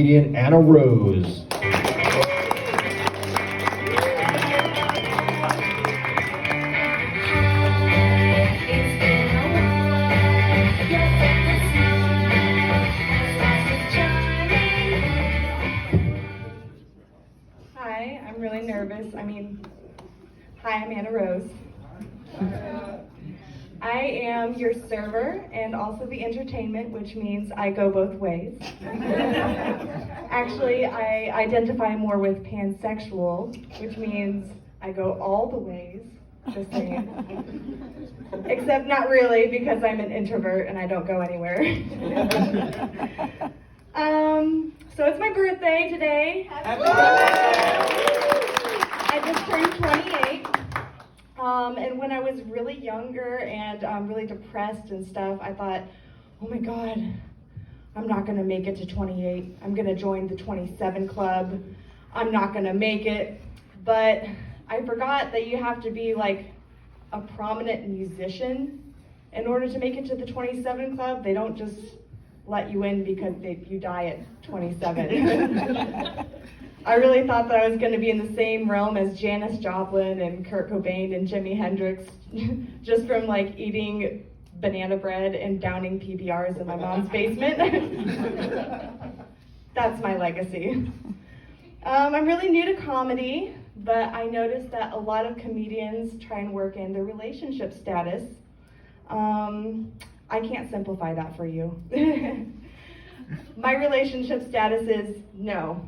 Comedian Anna Rose. Hi, I'm really nervous. Hi, I'm Anna Rose. I am your server and also the entertainment, which means I go both ways. Actually, I identify more with pansexual, which means I go all the ways, the same. Except not really, because I'm an introvert and I don't go anywhere. So it's my birthday today. I just turned 28. And when I was really younger and really depressed and stuff, I thought, oh my God, I'm not gonna make it to 28. I'm gonna join the 27 club. I'm not gonna make it. But I forgot that you have to be like a prominent musician in order to make it to the 27 club. They don't just let you in because you die at 27. I really thought that I was going to be in the same realm as Janis Joplin and Kurt Cobain and Jimi Hendrix, just from like eating banana bread and downing PBRs in my mom's basement. That's my legacy. I'm really new to comedy, but I noticed that a lot of comedians try and work in their relationship status. I can't simplify that for you. My relationship status is no.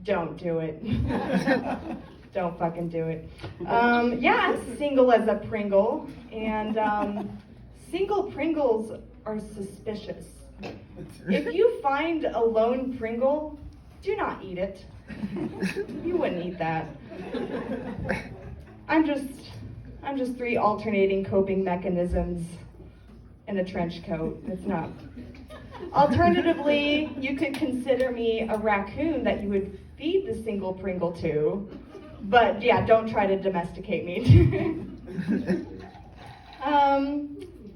Don't do it. Don't fucking do it. Yeah, I'm single as a Pringle, and single Pringles are suspicious. If you find a lone Pringle, do not eat it. You wouldn't eat that. I'm just three alternating coping mechanisms in a trench coat. It's not. Alternatively, you could consider me a raccoon that you would feed the single Pringle to, but yeah, don't try to domesticate me.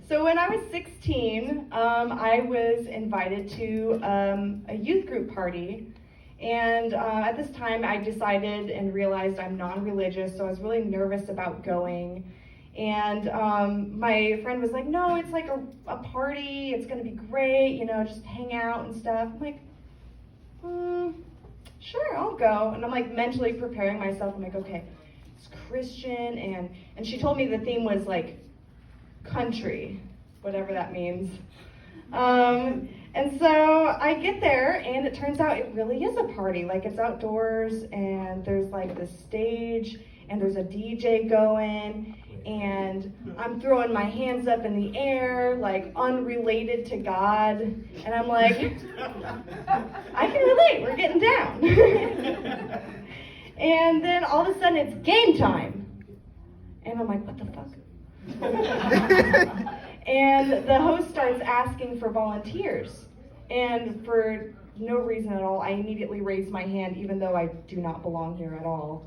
So when I was 16, I was invited to a youth group party, and at this time I decided and realized I'm non-religious, so I was really nervous about going. And my friend was like, no, it's like a party, it's gonna be great, you know, just hang out and stuff. I'm like, sure, I'll go. And I'm like mentally preparing myself. I'm like, okay, it's Christian, and she told me the theme was like country, whatever that means. And so I get there, and it turns out it really is a party. Like, it's outdoors, and there's like this stage, and there's a DJ going, and I'm throwing my hands up in the air, like unrelated to God, and I'm like, I can relate, we're getting down. And then all of a sudden it's game time, and I'm like, what the fuck? And the host starts asking for volunteers, and for no reason at all, I immediately raise my hand, even though I do not belong here at all.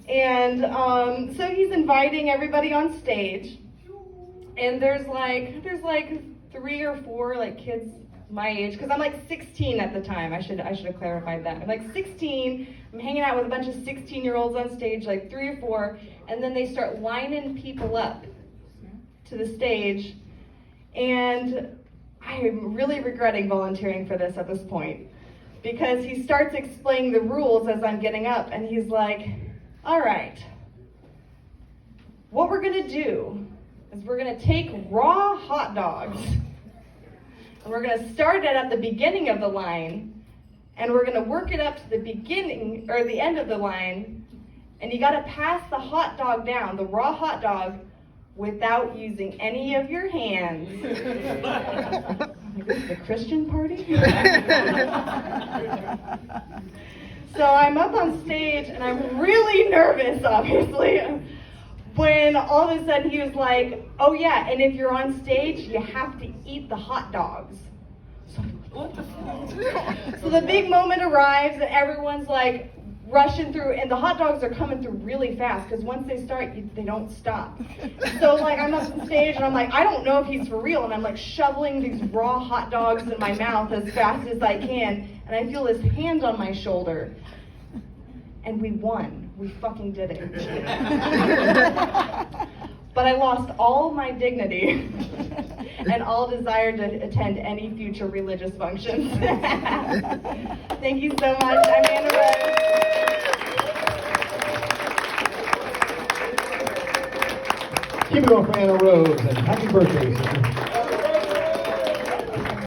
And so he's inviting everybody on stage, and there's like 3 or 4 like kids my age, because I'm like 16 at the time. I should have clarified that. I'm like 16. I'm hanging out with a bunch of 16-year-olds on stage, like 3 or 4, and then they start lining people up to the stage, and I'm really regretting volunteering for this at this point, because he starts explaining the rules as I'm getting up, and he's like, all right, what we're gonna do is we're gonna take raw hot dogs, and we're gonna start it at the beginning of the line, and we're gonna work it up to the beginning, or the end of the line, and you gotta pass the hot dog down, the raw hot dog, without using any of your hands. Like, this is a Christian party? So I'm up on stage, and I'm really nervous, obviously, when all of a sudden he was like, oh yeah, and if you're on stage, you have to eat the hot dogs. So, what the fuck? So the big moment arrives, and everyone's like, rushing through, and the hot dogs are coming through really fast because once they start, they don't stop. So like I'm up on stage and I'm like, I don't know if he's for real, and I'm like shoveling these raw hot dogs in my mouth as fast as I can, and I feel his hand on my shoulder, and we won. We fucking did it. But I lost all my dignity and all desire to attend any future religious functions. Thank you so much. I'm Anna Rose. Keep it going for Anna Rose, and happy birthday, sister.